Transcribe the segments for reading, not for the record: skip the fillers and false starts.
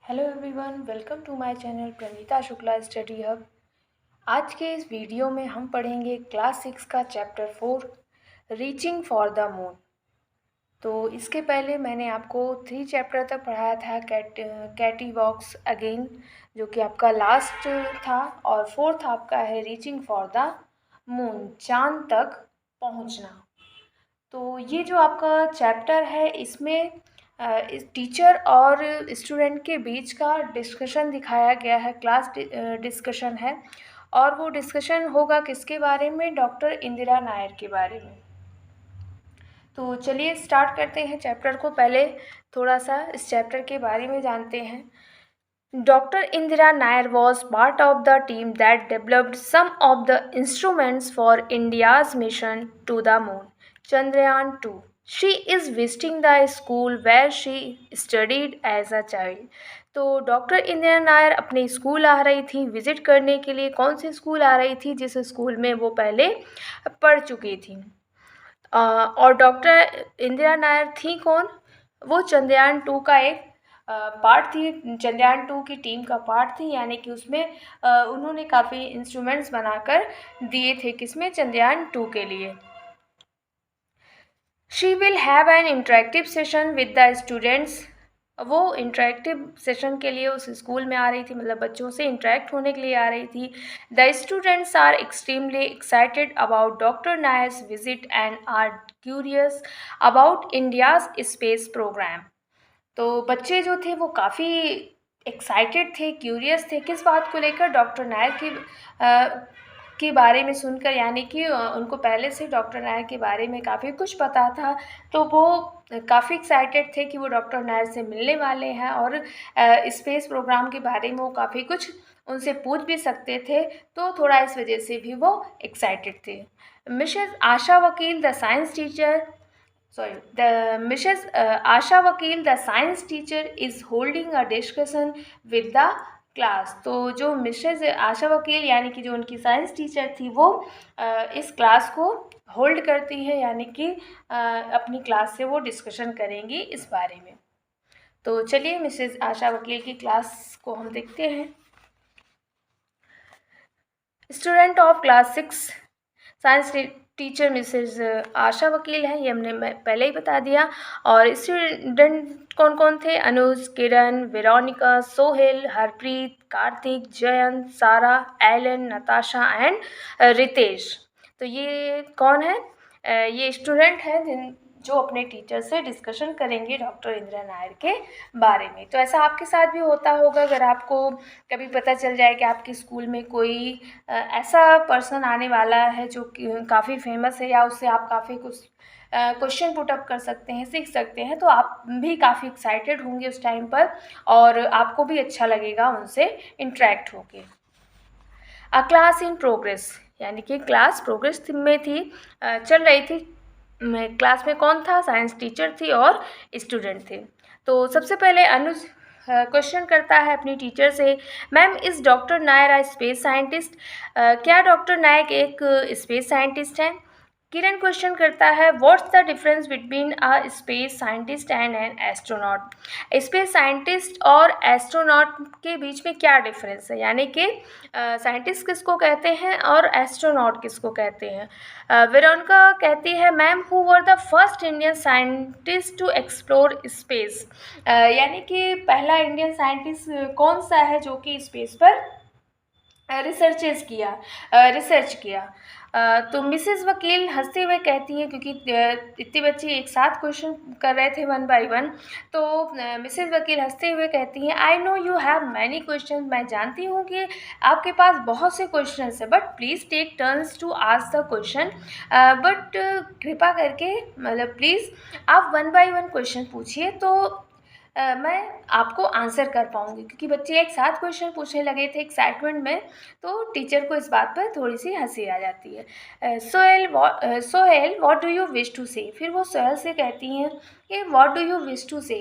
Hello everyone, welcome to my channel Pranita Shukla study hub. आज के इस वीडियो में हम पढ़ेंगे क्लास 6 का chapter 4 reaching for the moon. तो इसके पहले मैंने आपको 3 चैप्टर तक पढ़ाया था, कैटी वॉक्स अगेन, जो कि आपका लास्ट था, और 4th आपका है रीचिंग फॉर द मून, चांद तक पहुंचना। तो ये जो आपका चैप्टर है, इसमें इस टीचर और स्टूडेंट के बीच का डिस्कशन दिखाया गया है, क्लास डिस्कशन है। और वो डिस्कशन होगा किसके बारे में? डॉक्टर इंदिरा नायर के बारे में। तो चलिए स्टार्ट करते हैं चैप्टर को। पहले थोड़ा सा इस चैप्टर के बारे में जानते हैं। Dr. Indira Nair was part of the team that developed some of the instruments for India's mission to the moon, Chandrayaan 2. She is visiting the school where she studied as a child. तो doctor Indira Nair अपने school आ रही थी visit करने के लिए। कौन से school आ रही थी? जिस स्कूल में वो पहले पढ़ चुकी थी। और डॉक्टर इंदिरा नायर थी कौन? वो चंद्रयान 2 का एक पार्ट थी, चंद्रयान 2 की टीम का पार्ट थी, यानी कि उसमें उन्होंने काफ़ी इंस्ट्रूमेंट्स बनाकर दिए थे। किसमें? चंद्रयान 2 के लिए। She will have an interactive session with the students. वो इंटरेक्टिव सेशन के लिए उस स्कूल में आ रही थी, मतलब बच्चों से इंटरेक्ट होने के लिए आ रही थी। The students are extremely excited about doctor Nair's visit and are curious about India's space programme. तो बच्चे जो थे वो काफ़ी एक्साइटेड थे, क्यूरियस थे। किस बात को लेकर? डॉक्टर नायर के बारे में सुनकर, यानी कि उनको पहले से डॉक्टर नायर के बारे में काफ़ी कुछ पता था। तो वो काफ़ी एक्साइटेड थे कि वो डॉक्टर नायर से मिलने वाले हैं, और स्पेस प्रोग्राम के बारे में वो काफ़ी कुछ उनसे पूछ भी सकते थे। तो थोड़ा इस वजह से भी वो एक्साइटेड थे। मिसेस आशा वकील the science teacher Mrs. Asha Vakil, the science teacher, is holding a discussion with the class. तो जो मिसेज आशा वकील, यानी कि जो उनकी साइंस टीचर थी, वो इस क्लास को होल्ड करती है, यानी कि अपनी क्लास से वो डिस्कशन करेंगी इस बारे में। तो चलिए मिसेज आशा वकील की क्लास को हम देखते हैं। Student of class 6 science teacher missus Asha Vakil हैं, ये हमने पहले ही बता दिया। और स्टूडेंट कौन कौन थे? अनुज, किरण, वेरोनिका, सोहेल, हरप्रीत, कार्तिक, जयंत, सारा, एलन, नताशा एंड रितेश। तो ये कौन है? ये स्टूडेंट हैं जो अपने टीचर से डिस्कशन करेंगे डॉक्टर इंदिरा नायर के बारे में। तो ऐसा आपके साथ भी होता होगा, अगर आपको कभी पता चल जाए कि आपके स्कूल में कोई ऐसा पर्सन आने वाला है जो काफ़ी फेमस है, या उससे आप काफ़ी कुछ क्वेश्चन पुटअप कर सकते हैं, सीख सकते हैं, तो आप भी काफ़ी एक्साइटेड होंगे उस टाइम पर, और आपको भी अच्छा लगेगा उनसे इंटरेक्ट होके। अ क्लास इन प्रोग्रेस, यानी कि क्लास प्रोग्रेस में थी, चल रही थी। क्लास में कौन था? साइंस टीचर थी और स्टूडेंट थे। तो सबसे पहले अनुज क्वेश्चन करता है अपनी टीचर से, ma'am is doctor Nair a space scientist? क्या डॉक्टर नायर एक स्पेस साइंटिस्ट हैं? किरण क्वेश्चन करता है, what's the difference between a space scientist and an astronaut? Space scientist और एस्ट्रोनॉट के बीच में क्या डिफरेंस है, यानी कि साइंटिस्ट किसको कहते हैं और एस्ट्रोनॉट किसको कहते हैं? वेरोनिका कहती है, ma'am who were the first Indian scientist to explore space? यानी कि पहला इंडियन साइंटिस्ट कौन सा है जो कि स्पेस पर रिसर्च किया? तो मिसेस वकील हंसते हुए कहती हैं, क्योंकि इतने बच्चे एक साथ क्वेश्चन कर रहे थे 1 बाय 1, तो मिसेस वकील हंसते हुए कहती हैं, I know you have many question, मैं जानती हूँ कि आपके पास बहुत से क्वेश्चन हैं, but please take turns to ask the question. But कृपा करके, मतलब प्लीज़ आप 1 बाय 1 क्वेश्चन पूछिए, तो मैं आपको आंसर कर पाऊँगी। क्योंकि बच्चे एक साथ क्वेश्चन पूछने लगे थे एक्साइटमेंट में, तो टीचर को इस बात पर थोड़ी सी हंसी आ जाती है। Sohail what do you wish to say? फिर वो सोहेल से कहती हैं कि what do you wish to say,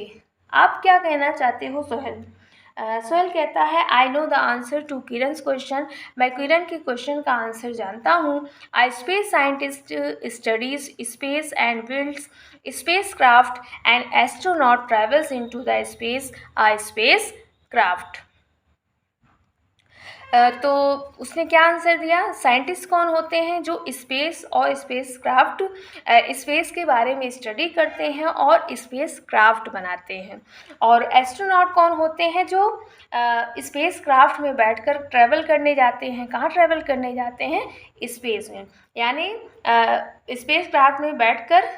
आप क्या कहना चाहते हो सोहेल? सोहेल कहता है, I know the answer to Kiran's question, मैं किरण के क्वेश्चन का आंसर जानता हूँ। A space scientist studies space and builds space craft and astronaut travels into the space, a space craft. तो उसने क्या आंसर दिया, साइंटिस्ट कौन होते हैं जो स्पेस और स्पेस क्राफ्ट स्पेस के बारे में स्टडी करते हैं और स्पेस क्राफ्ट बनाते हैं। और एस्ट्रोनॉट कौन होते हैं जो स्पेस क्राफ्ट में बैठकर ट्रैवल करने जाते हैं। कहाँ ट्रैवल करने जाते हैं, स्पेस में। यानी स्पेस क्राफ्ट में बैठकर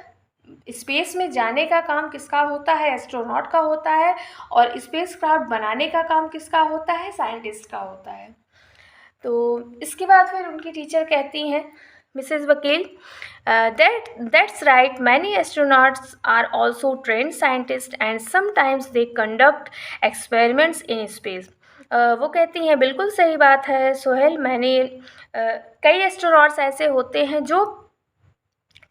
स्पेस में जाने का काम किसका होता है, एस्ट्रोनॉट का होता है। और स्पेस क्राफ्ट बनाने का काम किसका होता है, साइंटिस्ट का होता है। तो इसके बाद फिर उनकी टीचर कहती हैं Mrs Vakil, that's right, many astronauts are also trained scientist and sometimes they conduct experiments in space. वो कहती हैं बिल्कुल सही बात है सोहेल, मैंने कई एस्ट्रोनॉट्स ऐसे होते हैं जो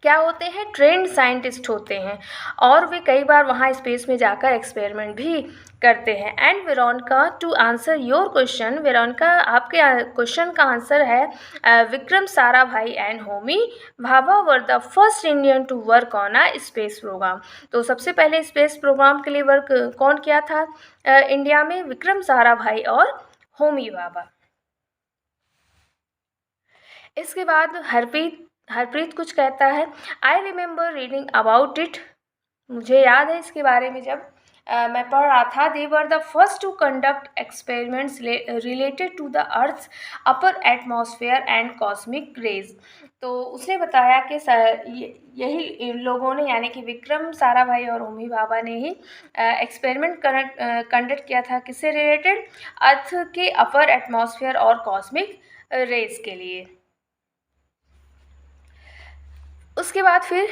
क्या होते हैं, ट्रेंड साइंटिस्ट होते हैं और वे कई बार वहाँ स्पेस में जाकर एक्सपेरिमेंट भी करते हैं। And Veronica, to answer your question, Veronica आपके क्वेश्चन का आंसर है Vikram Sarabhai and Homi Bhabha were the first Indian to work on a space programme. तो सबसे पहले स्पेस प्रोग्राम के लिए वर्क कौन किया था इंडिया में, विक्रम साराभाई और होमी भाभा। इसके बाद हरप्रीत कुछ कहता है, I remember reading about it, मुझे याद है इसके बारे में जब मैं पढ़ रहा था। They were the first to conduct experiments related to the earth's upper atmosphere and cosmic rays. तो उसने बताया कि यही इन लोगों ने यानी कि विक्रम साराभाई और होमी भाभा ने ही एक्सपेरिमेंट कंडक्ट किया था, किससे रिलेटेड, अर्थ के अपर एटमॉस्फेयर और कॉस्मिक रेज के लिए। उसके बाद फिर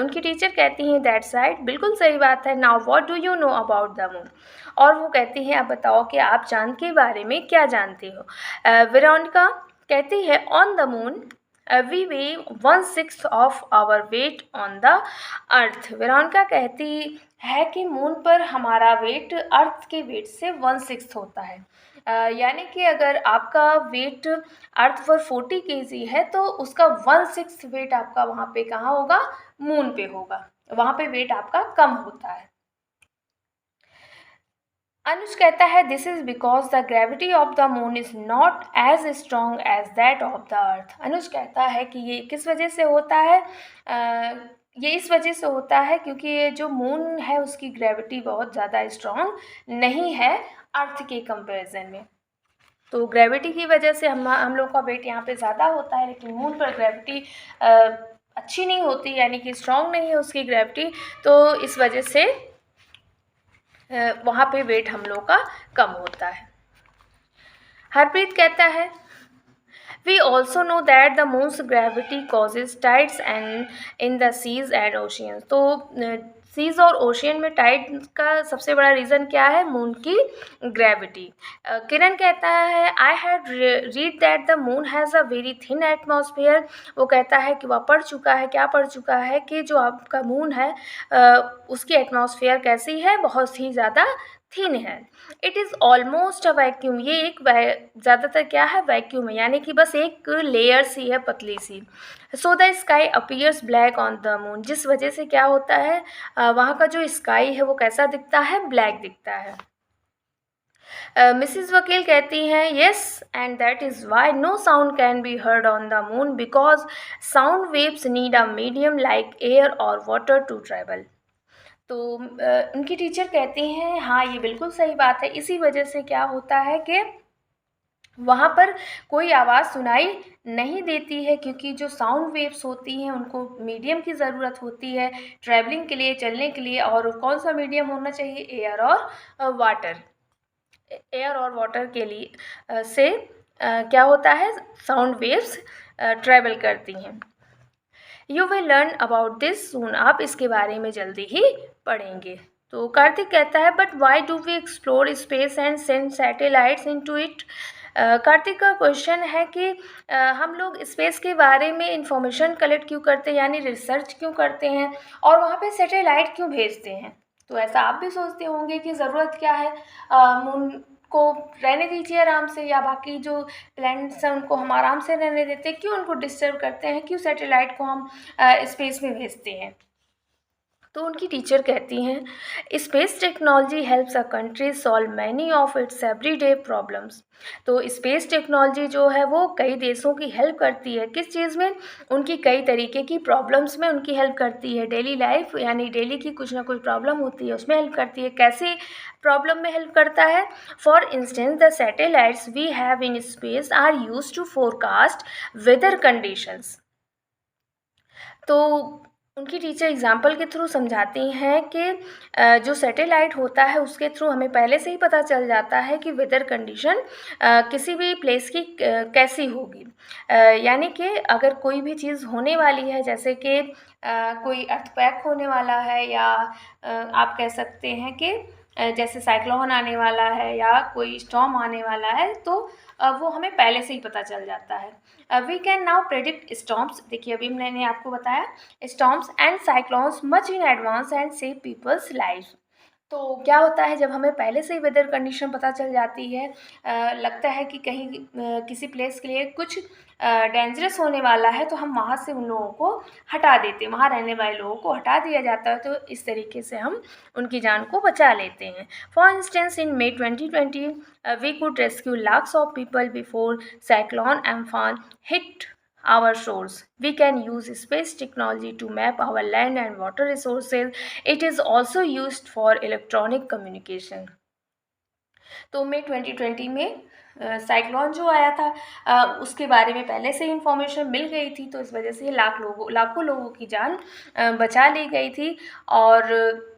उनकी टीचर कहती हैं दैट्स राइट, बिल्कुल सही बात है, now what do you know about the moon. और वो कहती हैं अब बताओ कि आप चांद के बारे में क्या जानते हो। वेरोनिका कहती है on the moon we weigh 1/6 of our weight on the earth. Veronica कहती है कि मून पर हमारा वेट अर्थ के वेट से 1/6 होता है। यानी कि अगर आपका वेट अर्थ पर 40 kg है तो उसका 1/6 वेट आपका वहाँ पे कहाँ होगा, मून पे होगा, वहाँ पे वेट आपका कम होता है। अनुज कहता है this is because the gravity of the moon is not as strong as that of the earth. Anuj कहता है कि ये किस वजह से होता है, ये इस वजह से होता है क्योंकि ये जो मून है उसकी ग्रेविटी बहुत ज़्यादा स्ट्रॉन्ग नहीं है अर्थ के कंपैरिजन में। तो ग्रेविटी की वजह से हम लोग का वेट यहाँ पे ज़्यादा होता है, लेकिन मून पर ग्रेविटी अच्छी नहीं होती, यानी कि स्ट्रॉन्ग नहीं है उसकी ग्रेविटी, तो इस वजह से वहाँ पे वेट हम लोग का कम होता है। हरप्रीत कहता है we also know that the moon's gravity causes tides and in the seas and ocean. तो सीज और ओशियन में टाइड का सबसे बड़ा रीज़न क्या है, मून की ग्रेविटी। किरण कहता है I had read that the moon has a very thin atmosphere. वो कहता है कि वह पढ़ चुका है, क्या पढ़ चुका है कि जो आपका मून है उसकी एटमॉस्फेयर कैसी है, बहुत ही ज़्यादा थिन है। It is almost a vacuum, ये एक ज़्यादातर क्या है, वैक्यूम है, यानी कि बस एक लेयर सी है, पतली सी। So the sky appears black on the moon, जिस वजह से क्या होता है वहाँ का जो स्काई है वो कैसा दिखता है, ब्लैक दिखता है। मिसिज वकील कहती हैं yes and that is why no sound can be heard on the moon because sound waves need a medium like air और वाटर टू ट्रैवल। तो उनकी टीचर कहती हैं हाँ ये बिल्कुल सही बात है, इसी वजह से क्या होता है कि वहाँ पर कोई आवाज़ सुनाई नहीं देती है, क्योंकि जो साउंड वेव्स होती हैं उनको मीडियम की ज़रूरत होती है ट्रैवलिंग के लिए, चलने के लिए। और कौन सा मीडियम होना चाहिए, एयर और वाटर। एयर और वाटर के लिए से क्या होता है, साउंड वेव्स ट्रैवल करती हैं। You will learn about this soon, आप इसके बारे में जल्दी ही पढ़ेंगे। तो कार्तिक कहता है but why do we explore space and send satellites into it. Kartik का क्वेश्चन है कि हम लोग स्पेस के बारे में इंफॉर्मेशन कलेक्ट क्यों करते हैं, यानी रिसर्च क्यों करते हैं, और वहाँ पे सैटेलाइट क्यों भेजते हैं। तो ऐसा आप भी सोचते होंगे कि ज़रूरत क्या है, मून को रहने दीजिए आराम से, या बाकी जो प्लैनेट्स हैं उनको हम आराम से रहने देते हैं, क्यों उनको डिस्टर्ब करते हैं, क्यों सैटेलाइट को हम स्पेस में भेजते हैं। तो उनकी टीचर कहती हैं space technology helps a country solve many of its everyday problems. तो स्पेस टेक्नोलॉजी जो है वो कई देशों की हेल्प करती है, किस चीज़ में? उनकी कई तरीके की प्रॉब्लम्स में उनकी हेल्प करती है। डेली लाइफ यानी डेली की कुछ ना कुछ प्रॉब्लम होती है उसमें हेल्प करती है। कैसे प्रॉब्लम में हेल्प करता है? For instance the satellites we have in space are used to forecast weather conditions. तो उनकी टीचर एग्जाम्पल के थ्रू समझाती हैं कि जो सैटेलाइट होता है उसके थ्रू हमें पहले से ही पता चल जाता है कि वेदर कंडीशन किसी भी प्लेस की कैसी होगी। यानी कि अगर कोई भी चीज़ होने वाली है, जैसे कि कोई अर्थक्वेक होने वाला है, या आप कह सकते हैं कि जैसे साइक्लोन आने वाला है या कोई स्टॉर्म आने वाला है, तो वो हमें पहले से ही पता चल जाता है। We can now predict storms. देखिए अभी मैंने आपको बताया storms and cyclones much in advance and save people's life. तो क्या होता है जब हमें पहले से ही वेदर कंडीशन पता चल जाती है, लगता है कि कहीं किसी प्लेस के लिए कुछ डेंजरस होने वाला है, तो हम वहाँ से उन लोगों को हटा देते हैं, वहाँ रहने वाले लोगों को हटा दिया जाता है। तो इस तरीके से हम उनकी जान को बचा लेते हैं। For instance in May 2020 we could rescue lakhs of people before cyclone Amphan hit our shores. We can use space technology to map our land and water resources. It is also used for electronic communication. तो मई 2020 में cyclone जो आया था उसके बारे में पहले से ही इंफॉर्मेशन मिल गई थी, तो इस वजह से लाखों लोगों की जान बचा ली गई थी। और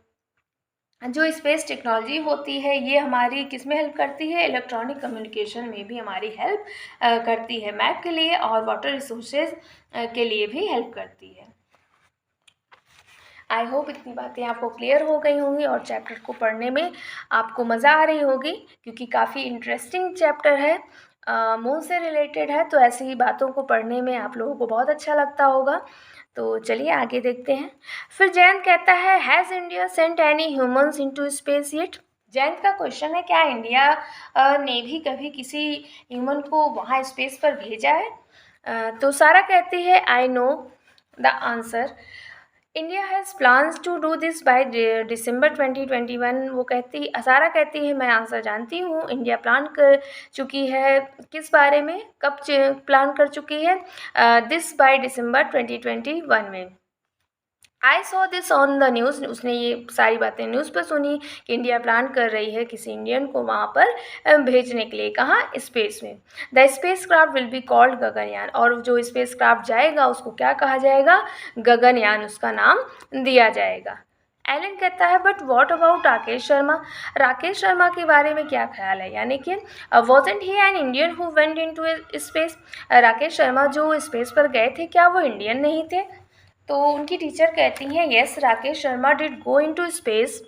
जो स्पेस टेक्नोलॉजी होती है ये हमारी किस में हेल्प करती है? इलेक्ट्रॉनिक कम्युनिकेशन में भी हमारी हेल्प करती है, मैप के लिए और वाटर रिसोर्सेज के लिए भी हेल्प करती है। आई होप इतनी बातें आपको क्लियर हो गई होंगी और चैप्टर को पढ़ने में आपको मज़ा आ रही होगी, क्योंकि काफ़ी इंटरेस्टिंग चैप्टर है, मून से रिलेटेड है, तो ऐसी ही बातों को पढ़ने में आप लोगों को बहुत अच्छा लगता होगा। तो चलिए आगे देखते हैं। फिर जयंत कहता है has India sent any humans into space yet? Jayant का क्वेश्चन है क्या इंडिया ने भी कभी किसी ह्यूमन को वहाँ स्पेस पर भेजा है? तो सारा कहती है I know the answer, India has plans to do this by December 2021। वो कहती सारा कहती है मैं आंसर जानती हूँ, इंडिया प्लान कर चुकी है किस बारे में, कब प्लान कर चुकी है? दिस बाय दिसंबर 2021 में। I saw this on the news, उसने ये सारी बातें न्यूज़ पर सुनी कि इंडिया प्लान कर रही है किसी इंडियन को वहाँ पर भेजने के लिए। कहाँ? स्पेस में। The space craft will be called Gaganyaan, और जो स्पेस क्राफ्ट जाएगा उसको क्या कहा जाएगा? गगनयान उसका नाम दिया जाएगा। एलन कहता है but what about Rakesh Sharma? Rakesh Sharma के बारे में क्या ख्याल है? यानी कि wasn't he an Indian who went into space? Rakesh Sharma जो स्पेस पर गए थे क्या वो इंडियन नहीं थे? तो उनकी टीचर कहती हैं yes Rakesh Sharma did go into space.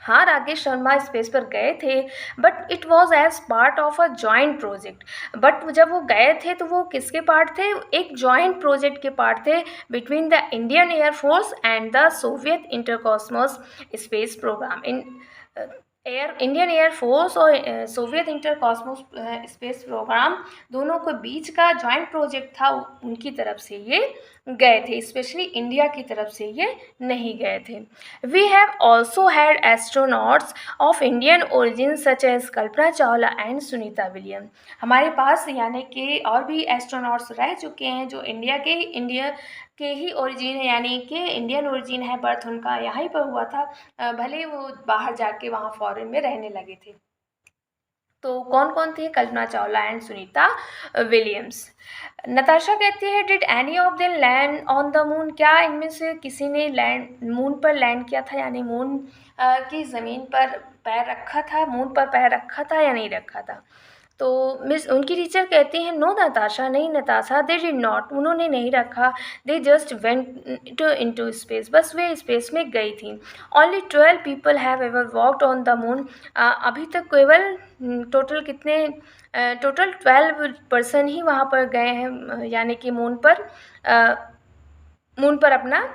हाँ राकेश शर्मा स्पेस पर गए थे, but it was as part of a joint project. But जब वो गए थे तो वो किसके पार्ट थे? एक जॉइंट प्रोजेक्ट के पार्ट थे between the Indian air force and the Soviet Intercosmos space program. Indian air force और सोवियत इंटरकॉस्मोस स्पेस प्रोग्राम दोनों के बीच का जॉइंट प्रोजेक्ट था, उनकी तरफ से ये गए थे, स्पेशली इंडिया की तरफ से ये नहीं गए थे। We have also had astronauts of Indian origin such as Kalpana Chawla and Sunita William. हमारे पास यानी कि और भी एस्ट्रोनॉट्स रह चुके हैं जो इंडिया के ही ओरिजिन है, यानी कि इंडियन ओरिजिन है, बर्थ उनका यहीं पर हुआ था, भले वो बाहर जाके वहाँ फॉरेन में रहने लगे थे। तो कौन कौन थे? कल्पना चावला एंड सुनीता विलियम्स। नताशा कहती है did any of them land on the moon? क्या इनमें से किसी ने मून पर लैंड किया था, यानी मून की ज़मीन पर पैर रखा था, मून पर पैर रखा था या नहीं रखा था? तो उनकी टीचर कहती हैं नो नताशा, नहीं नताशा, दे डिड नॉट, उन्होंने नहीं रखा, they just went into space, बस वे स्पेस में गई थी। Only 12 people have ever walked on the moon, अभी तक केवल टोटल 12 पर्सन ही वहाँ पर गए हैं, यानी कि मून पर अपना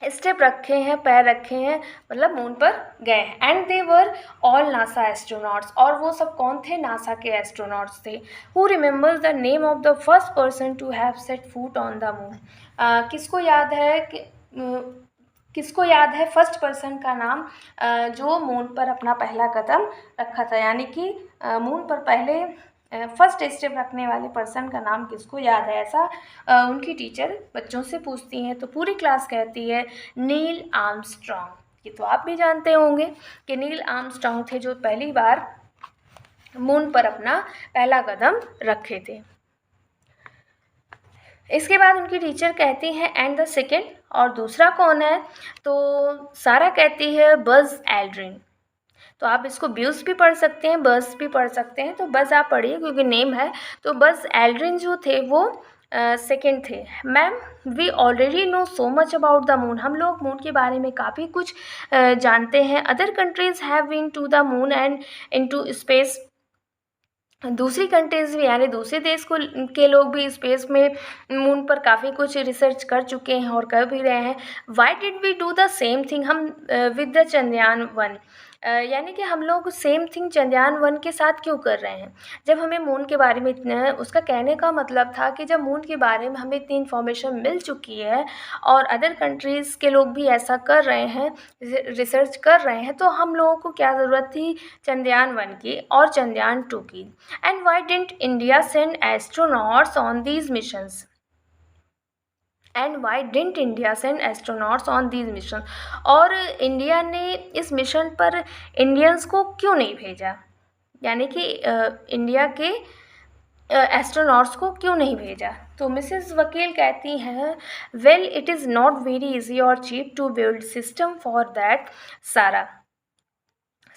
स्टेप रखे हैं, पैर रखे हैं, मतलब मून पर गए हैं। And they were all NASA astronauts, और वो सब कौन थे? नासा के एस्ट्रोनॉट्स थे। Who remembers the name of the first person to have set foot on the moon? किसको याद है कि किसको याद है फर्स्ट पर्सन का नाम जो मून पर अपना पहला कदम रखा था, यानी कि मून पर पहले फर्स्ट स्टेप रखने वाले पर्सन का नाम किसको याद है? ऐसा उनकी टीचर बच्चों से पूछती हैं तो पूरी क्लास कहती है नील आर्मस्ट्रॉन्ग। ये तो आप भी जानते होंगे कि नील आर्मस्ट्रॉन्ग थे जो पहली बार मून पर अपना पहला कदम रखे थे। इसके बाद उनकी टीचर कहती हैं एंड द सेकेंड, और दूसरा कौन है? तो सारा कहती है बज़ एल्ड्रिन। तो आप इसको ब्यूज़ भी पढ़ सकते हैं, बज़ भी पढ़ सकते हैं, तो बज़ आप पढ़िए क्योंकि नेम है। तो बज़ एल्ड्रिन जो थे वो सेकेंड थे। Ma'am we already know so much about the moon, हम लोग मून के बारे में काफ़ी कुछ जानते हैं। Other countries have been to the moon and into space, दूसरी कंट्रीज़ भी यानी दूसरे देश को के लोग भी स्पेस में मून पर काफ़ी कुछ रिसर्च कर चुके हैं और कर भी रहे हैं। Why did we do the same thing हम विद द चंद्रयान 1, यानी कि हम लोग सेम थिंग चंद्रयान 1 के साथ क्यों कर रहे हैं? जब हमें मून के बारे में इतना, उसका कहने का मतलब था कि जब मून के बारे में हमें इतनी इन्फॉर्मेशन मिल चुकी है और अदर कंट्रीज़ के लोग भी ऐसा कर रहे हैं, रिसर्च कर रहे हैं, तो हम लोगों को क्या ज़रूरत थी चंद्रयान 1 की और चंद्रयान 2 की। And why didn't India send astronauts on these missions? And why didn't India send astronauts on these missions? और इंडिया ने इस मिशन पर इंडियंस को क्यों नहीं भेजा, यानी कि इंडिया के एस्ट्रोनॉट्स को क्यों नहीं भेजा? तो मिसेस वकील कहती हैं well it is not very easy और cheap to build system for that Sara.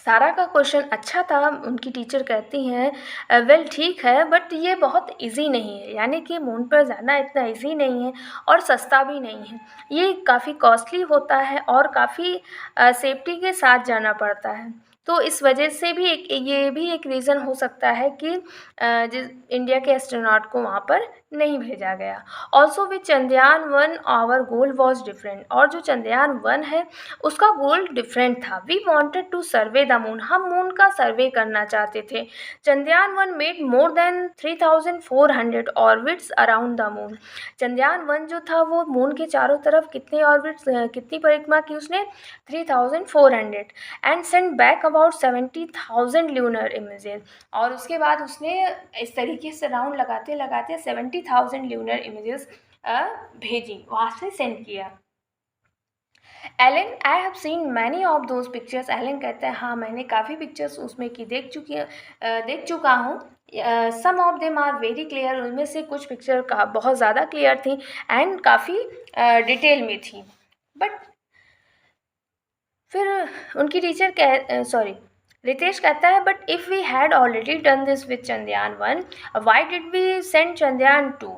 Sara का क्वेश्चन अच्छा था, उनकी टीचर कहती हैं वेल ठीक है बट ये बहुत इजी नहीं है, यानी कि मून पर जाना इतना इजी नहीं है और सस्ता भी नहीं है, ये काफ़ी कॉस्टली होता है और काफ़ी सेफ्टी के साथ जाना पड़ता है। तो इस वजह से भी ये भी एक रीज़न हो सकता है कि जिस इंडिया के एस्ट्रोनॉट को वहाँ पर नहीं भेजा गया। Also with Chandrayaan 1 our goal was different, और जो चंद्रयान 1 है उसका गोल डिफरेंट था। We wanted to survey the moon, हम मून का सर्वे करना चाहते थे। Chandrayaan 1 made more than 3400 orbits around the moon. Chandrayaan 1 जो था वो मून के चारों तरफ कितने ऑर्बिट्स, कितनी परिक्रमा की उसने? 3400, and send back about 70,000 lunar images, और उसके बाद उसने इस तरीके से राउंड लगाते लगाते 70,000 ल्यूनर इमेजेस भेजी, वहाँ से सेंड किया। Alan I have seen many of those pictures, Alan कहता है हाँ मैंने काफ़ी पिक्चर्स उसमें की देख चुका हूँ। Some of them are very clear, उनमें से कुछ पिक्चर का बहुत ज़्यादा क्लियर थी एंड काफ़ी डिटेल में थी। बट फिर उनकी टीचर रितेश कहता है but if we had already done this with Chandrayaan 1 why did we send Chandrayaan 2।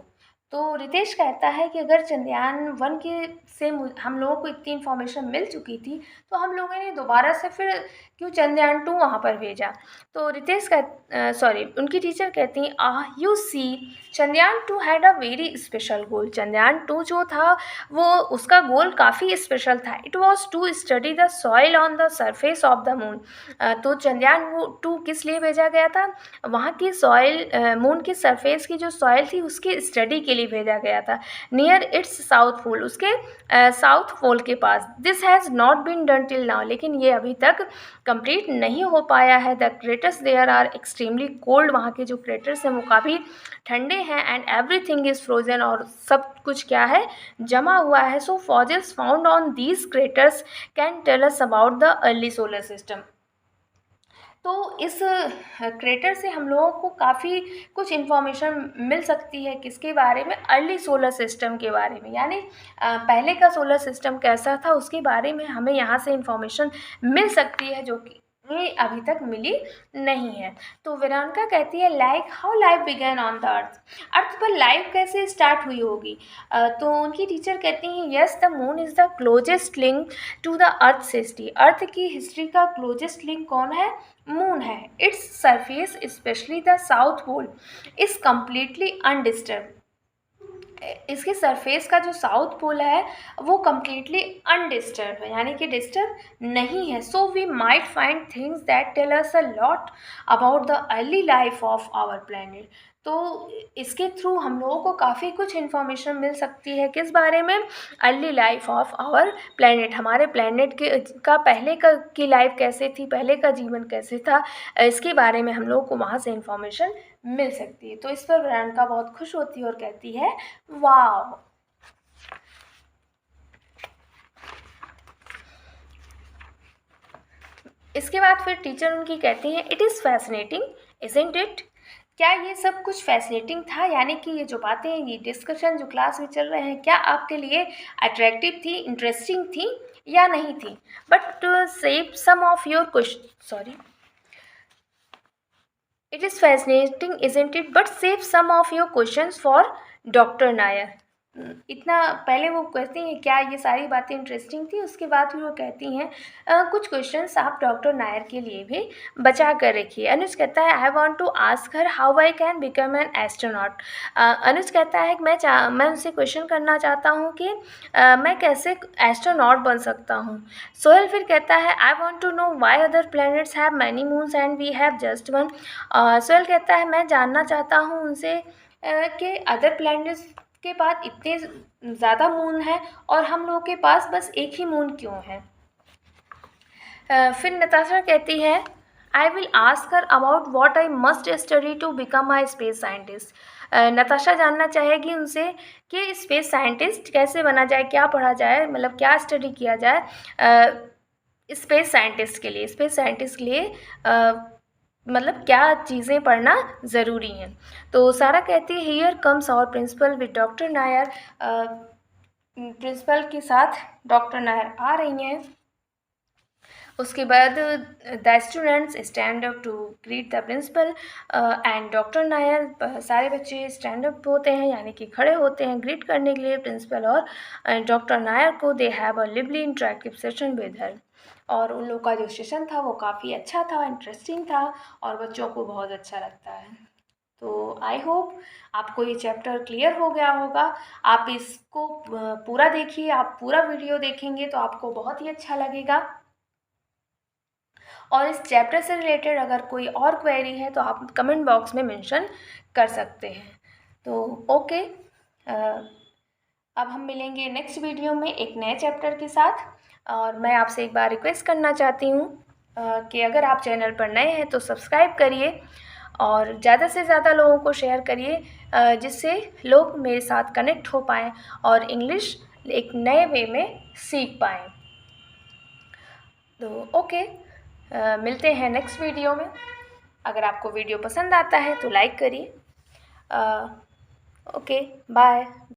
तो रितेश कहता है कि अगर चंद्रयान 1 के से हम लोगों को इतनी इन्फॉर्मेशन मिल चुकी थी तो हम लोगों ने दोबारा से फिर क्यों चंद्रयान 2 वहाँ पर भेजा? तो उनकी टीचर कहती हैं you see Chandrayaan 2 had a very special goal. Chandrayaan 2 जो था वो उसका गोल काफ़ी स्पेशल था। It was to study the soil on the surface of the moon. तो चंद्रयान 2 किस लिए भेजा गया था? वहाँ की सॉइल, मून की सरफेस की जो सॉइल थी उसकी स्टडी के लिए भेजा गया था। नियर इट्स साउथ पोल, उसके साउथ पोल के पास। This has not been done till now, लेकिन ये अभी तक कंप्लीट नहीं हो पाया है। The craters there are extremely cold, वहाँ के जो क्रेटर्स हैं वो काफ़ी ठंडे हैं। एंड एवरीथिंग इज़ फ्रोजन, और सब कुछ क्या है? जमा हुआ है। So fossils found on these craters can tell us about the early solar system. तो इस क्रेटर से हम लोगों को काफ़ी कुछ इन्फॉर्मेशन मिल सकती है, किसके बारे में? अर्ली सोलर सिस्टम के बारे में, यानी पहले का सोलर सिस्टम कैसा था उसके बारे में हमें यहाँ से इन्फॉर्मेशन मिल सकती है, जो कि अभी तक मिली नहीं है। तो वेरोनिका कहती है like how life began on the earth, earth पर लाइफ कैसे स्टार्ट हुई होगी? तो उनकी टीचर कहती हैं yes the moon is the closest link to the earth history. Earth की हिस्ट्री का क्लोजेस्ट लिंक कौन है? मून है। Its surface specially the south pole is completely undisturb. इसके सरफेस का जो साउथ पोल है वो कम्प्लीटली अनडिस्टर्ब है, यानी कि डिस्टर्ब नहीं है। So we might find things that tell us a lot about the early life of our planet. तो इसके थ्रू हम लोगों को काफ़ी कुछ इन्फॉर्मेशन मिल सकती है, किस बारे में? Early life of our planet, हमारे प्लैनेट के का पहले का की लाइफ कैसे थी, पहले का जीवन कैसे था, इसके बारे में हम लोगों को वहाँ से इन्फॉर्मेशन मिल सकती है। तो इस पर वेरोनिका बहुत खुश होती है और कहती है वाव। इसके बाद फिर टीचर उनकी कहती हैं it is fascinating isn't it, क्या ये सब कुछ फैसिनेटिंग था, यानी कि ये जो बातें, ये डिस्कशन जो क्लास में चल रहे हैं, क्या आपके लिए अट्रैक्टिव थी, इंटरेस्टिंग थी या नहीं थी? But save some of your question, sorry, it is fascinating isn't it, but save some of your questions for doctor Nair. इतना पहले वो कहती हैं क्या ये सारी बातें इंटरेस्टिंग थी, उसके बाद फिर वो कहती हैं कुछ क्वेश्चंस आप डॉक्टर नायर के लिए भी बचा कर रखिए। अनुज कहता है I want to ask her how I can become an astronaut. Anuj कहता है कि मैं उनसे क्वेश्चन करना चाहता हूँ कि मैं कैसे एस्ट्रोनॉट बन सकता हूँ। सोहेल फिर कहता है I want to know why other planets have many moons and we have just one. Sohail कहता है मैं जानना चाहता हूँ उनसे कि अदर प्लैनेट्स के पास इतने ज़्यादा मून है और हम लोगों के पास बस एक ही मून क्यों है। फिर नताशा कहती है I will ask her about what I must study to become a space scientist. Natasha जानना चाहेगी उनसे कि स्पेस साइंटिस्ट कैसे बना जाए, क्या पढ़ा जाए, मतलब क्या स्टडी किया जाए स्पेस साइंटिस्ट के लिए। स्पेस साइंटिस्ट के लिए मतलब क्या चीज़ें पढ़ना ज़रूरी हैं। तो सारा कहती है here comes our principal with doctor Nair. Principal के साथ डॉक्टर नायर आ रही हैं। उसके बाद the students stand up to greet the principal and doctor Nair, सारे बच्चे स्टैंड अप होते हैं यानी कि खड़े होते हैं ग्रीट करने के लिए प्रिंसिपल और डॉक्टर नायर को। They have a lively interactive session with her, और उन लोग का जो सेशन था वो काफ़ी अच्छा था, इंटरेस्टिंग था और बच्चों को बहुत अच्छा लगता है। तो आई होप आपको ये चैप्टर क्लियर हो गया होगा। आप इसको पूरा देखिए, आप पूरा वीडियो देखेंगे तो आपको बहुत ही अच्छा लगेगा। और इस चैप्टर से रिलेटेड अगर कोई और क्वेरी है तो आप कमेंट बॉक्स में मेंशन कर सकते हैं। तो ओके, अब हम मिलेंगे नेक्स्ट वीडियो में एक नए चैप्टर के साथ। और मैं आपसे एक बार रिक्वेस्ट करना चाहती हूँ कि अगर आप चैनल पर नए हैं तो सब्सक्राइब करिए और ज़्यादा से ज़्यादा लोगों को शेयर करिए जिससे लोग मेरे साथ कनेक्ट हो पाएँ और इंग्लिश एक नए वे में सीख पाएँ। तो ओके, मिलते हैं नेक्स्ट वीडियो में। अगर आपको वीडियो पसंद आता है तो लाइक करिए। Okay, bye.